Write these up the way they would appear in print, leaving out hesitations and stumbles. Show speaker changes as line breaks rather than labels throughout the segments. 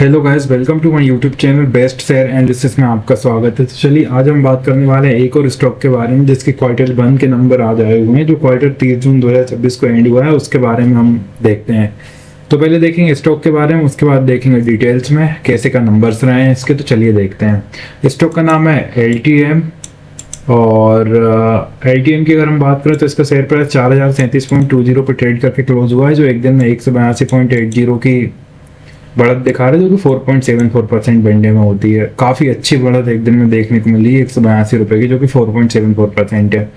Hello guys, welcome to my YouTube channel best share analysis में आपका स्वागत है। तो चलिए आज हम बात करने वाले हैं एक और स्टॉक के बारे में जिसके क्वार्टर 1 के नंबर आज आए हुए हैं, जो क्वार्टर 30 जून 2026 को एंड हुआ है। उसके बारे में हम देखते हैं। तो पहले देखेंगे स्टॉक के बारे में, उसके बाद देखेंगे डिटेल्स में कैसे का नंबर्स रहे हैं इसके। तो चलिए देखते हैं। स्टॉक का नाम है LTM और LTM की अगर हम बात करें तो इसका शेयर प्राइस 4037.20 पर ट्रेड करके क्लोज हुआ है, जो एक दिन में 182.80 की बढ़त दिखा रहे हैं, जो कि 4.74% बनने में होती है। काफ़ी अच्छी बढ़त एक दिन में देखने को मिली है 182 रुपये की, जो कि 4.74% है।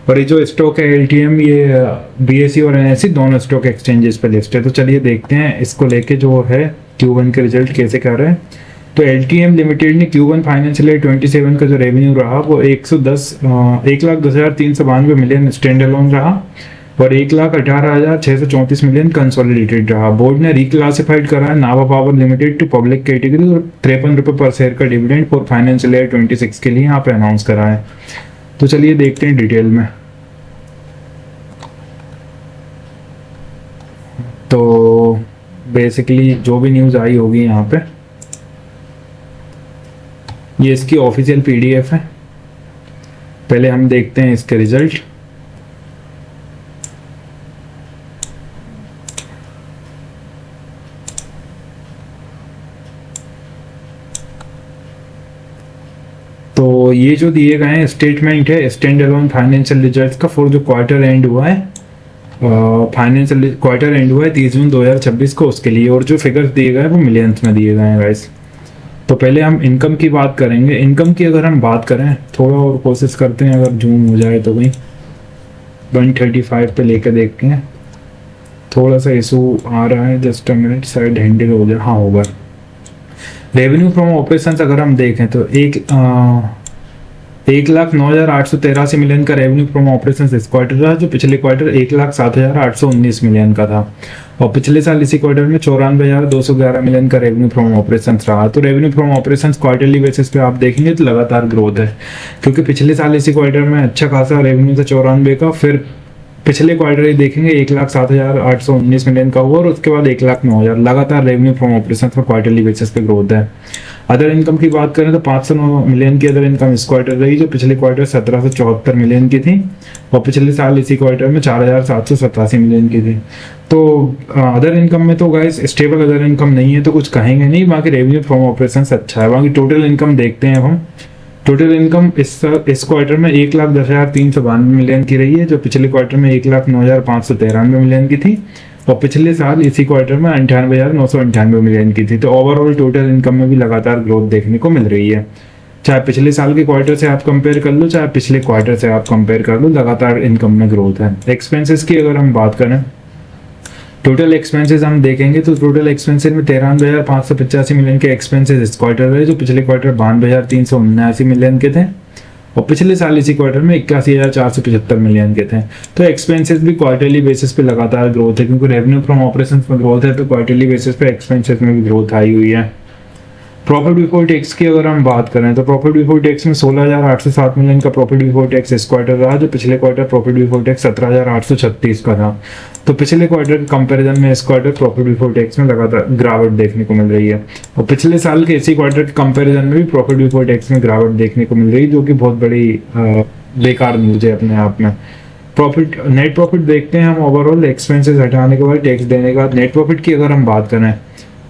और ये जो स्टॉक है LTM, ये BSE और NSE दोनों स्टॉक एक्सचेंजेस पे लिस्ट है। तो चलिए देखते हैं इसको लेके जो है Q1 के रिजल्ट कैसे कर रहे हैं। तो LTM लिमिटेड ने Q1 फाइनेंशियल ईयर 27 का जो रेवेन्यू रहा वो 1,10,392 मिलियन स्टैंड अलोन रहा और 1,18,634 मिलियन कंसोलिडेटेड रहा। बोर्ड ने रिक्लासिफाइड करा है Nabha power limited to public category और 53 रुपये पर शेयर का डिविडेंड फॉर फाइनेंशियल ईयर 26 के लिए यहाँ पे अनाउंस करा है। तो चलिए देखते हैं डिटेल में। तो बेसिकली जो भी न्यूज़ आई होगी यहाँ पे, ये इसकी ऑफिशियल PDF है। पहले हम देखते हैं इसके रिजल्ट। तो ये जो दिए गए हैं स्टेटमेंट है स्टैंड अलोन फाइनेंशियल रिजल्ट का फॉर जो क्वार्टर एंड हुआ है, फाइनेंशियल क्वार्टर एंड हुआ है 30 जून 2026 को, उसके लिए। और जो फिगर्स दिए गए हैं वो मिलियंस में दिए गए हैं गाइस। तो पहले हम इनकम की बात करेंगे। इनकम की अगर हम बात करें, थोड़ा और कोशिश करते हैं, अगर जूम हो जाए तो भाई 135 पे लेकर देखते हैं। थोड़ा सा इशू आ रहा है, जस्ट अ मिनट, शायद हैंडल हो जाए। हाँ, होगा। रेवेन्यू फ्रॉम ऑपरेशंस अगर हम देखें तो 1,09,883 मिलियन का रेवेन्यू फ्रॉम ऑपरेशंस इस क्वार्टर रहा, जो पिछले क्वार्टर 1,07,819 मिलियन का था। और पिछले साल इसी क्वार्टर में 94,211 मिलियन का रेवेन्यू फ्रॉम ऑपरेशंस रहा। तो revenue from operations quarterly basis पे आप देखेंगे तो लगातार ग्रोथ है, क्योंकि पिछले साल इसी क्वार्टर में अच्छा खासा रेवेन्यू था 94 का, फिर पिछले क्वार्टर ही देखेंगे 1,07,819 मिलियन का हुआ और उसके बाद 1,09,000। लगातार रेवेन्यू फ्रॉम ऑपरेशन पर क्वार्टरली बेसिस पे ग्रोथ है। अदर इनकम की बात करें तो 509 मिलियन की अदर इनकम इस क्वार्टर रही, जो पिछले क्वार्टर 1,774 मिलियन की थी और पिछले साल इसी क्वार्टर में 4,787 मिलियन की थी। तो अदर इनकम में तो गाइस स्टेबल अदर इनकम नहीं है तो कुछ कहेंगे नहीं। बाकी रेवेन्यू फ्रॉम ऑपरेशन अच्छा है। बाकी टोटल इनकम देखते हैं अब हम। टोटल इनकम इस क्वार्टर में 1,10,392 मिलियन की रही है, जो पिछले क्वार्टर में 1,09,593 मिलियन की थी और पिछले साल इसी क्वार्टर में 98,998 मिलियन की थी। तो ओवरऑल टोटल इनकम में भी लगातार ग्रोथ देखने को मिल रही है। चाहे पिछले साल के क्वार्टर से आप कंपेयर कर लो, चाहे पिछले क्वार्टर से आप कंपेयर कर लो, लगातार इनकम में ग्रोथ है। एक्सपेंसेस की अगर हम बात करें, टोटल एक्सपेंसेस हम देखेंगे तो टोटल एक्सपेंसेस में 93,585 मिलियन के एक्सपेंसेस इस क्वार्टर रहे, जो पिछले क्वार्टर 92,379 मिलियन के थे और पिछले साल इसी क्वार्टर में 81,475 मिलियन के थे। तो एक्सपेंसेस भी क्वार्टरली बेसिस पे लगातार ग्रोथ है, क्योंकि रेवेन्यू फ्रॉम ऑपरेशंस में ग्रोथ है तो क्वार्टरली बेसिस पे एक्सपेंसेस में भी ग्रोथ आई हुई है। प्रॉफिट बिफोर टैक्स की अगर हम बात करें तो प्रॉफिट बिफोर टैक्स में 16,807 मिलियन का प्रॉफिट बिफोर टैक्स इस क्वार्टर रहा, जो पिछले क्वार्टर प्रॉफिट बिफोर टैक्स 17,836 का था। तो पिछले क्वार्टर के कंपैरिजन में इस क्वार्टर प्रॉफिट बिफोर टैक्स में लगातार गिरावट देखने को मिल रही है और पिछले साल के इसी क्वार्टर के कंपैरिजन में भी प्रॉफिट बिफोर टैक्स में गिरावट देखने को मिल रही है, जो कि बहुत बड़ी बेकार न्यूज है अपने आप में। प्रॉफिट नेट प्रॉफिट देखते हैं हम। ओवरऑल एक्सपेंसेस हटाने के बाद, टैक्स देने के बाद नेट प्रॉफिट की अगर हम बात करें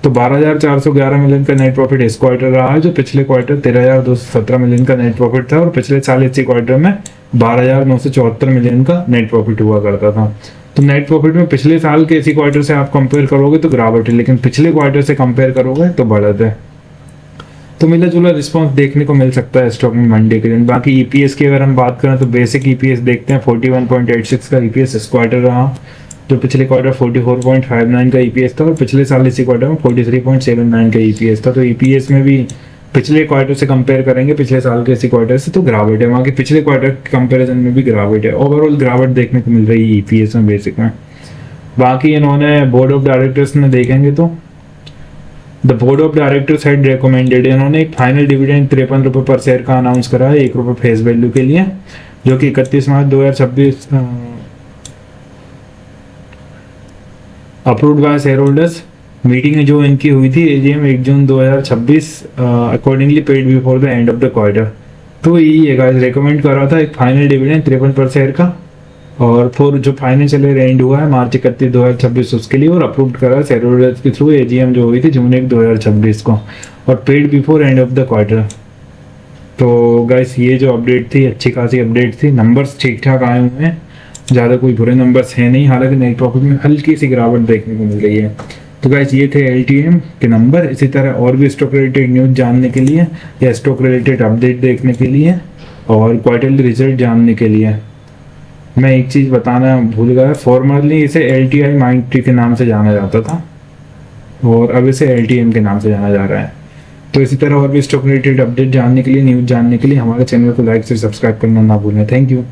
तो 12,411 मिलियन का नेट प्रॉफिट इस क्वार्टर रहा है, जो पिछले क्वार्टर 13,217 मिलियन का नेट प्रॉफिट था और पिछले साल इसी क्वार्टर में 12,974 मिलियन का नेट प्रॉफिट हुआ करता था। तो नेट प्रॉफिट में पिछले साल के इसी क्वार्टर से आप कंपेयर करोगे तो गिरावट है, लेकिन पिछले क्वार्टर से कंपेयर करोगे तो बढ़त है। तो मिला जुला रिस्पॉन्स देखने को मिल सकता है स्टॉक में मंडे के दिन। बाकी EPS की अगर हम बात करें तो बेसिक EPS देखते हैं 41.86 का EPS इस क्वार्टर रहा, जो पिछले क्वार्टर 44.59 का EPS था और पिछले साल इसी क्वार्टर में 43.79 का EPS था। तो EPS में भी पिछले क्वार्टर से कंपेयर करेंगे पिछले साल के इसी क्वार्टर से तो गिरावट है। वहाँ के पिछले क्वार्टर के कंपैरिजन में भी गिरावट है। ओवरऑल गिरावट देखने को मिल रही है EPS में बेसिक में। बाकी इन्होंने बोर्ड ऑफ डायरेक्टर्स में देखेंगे तो the board of directors had recommended, इन्होंने एक फाइनल डिविडेंड 53 रुपये पर शेयर का अनाउंस करा है, 1 रुपये फेस वैल्यू के लिए, जो कि 31 मार्च 2026 approved by shareholders मीटिंग जो इनकी हुई थी AGM 1 June 2026, accordingly paid before the end of the quarter. तो यही है गाइस, रिकमेंड कर रहा था एक फाइनल डिविडेंड 53 पर शेयर का, और फिर जो फाइनेंशियल ईयर एंड हुआ है मार्च 31 2026 उसके लिए, और अप्रूव करा शेयर होल्डर्स के थ्रू एजीएम जो हुई थी जून 1 2026 को, और paid before end of the quarter. तो गाइस ये जो अपडेट थी अच्छी खासी अपडेट थी, नंबर्स ठीक ठाक आए हुए हैं, ज़्यादा कोई बुरे नंबर्स है नहीं, हालांकि नेट प्रॉफिट में हल्की सी गिरावट देखने को मिल रही है। तो गाइस ये थे एलटीएम के नंबर। इसी तरह और भी स्टॉक रिलेटेड न्यूज़ जानने के लिए या स्टॉक रिलेटेड अपडेट देखने के लिए और क्वार्टरली रिजल्ट जानने के लिए मैं एक चीज़ बताना भूल गया, फॉर्मरली इसे LTI माइंड के नाम से जाना जाता था और अब इसे LTM के नाम से जाना जा रहा है। तो इसी तरह और भी स्टॉक रिलेटेड अपडेट जानने के लिए, न्यूज़ जानने के लिए हमारे चैनल को लाइक से सब्सक्राइब करना ना भूलें। Thank you.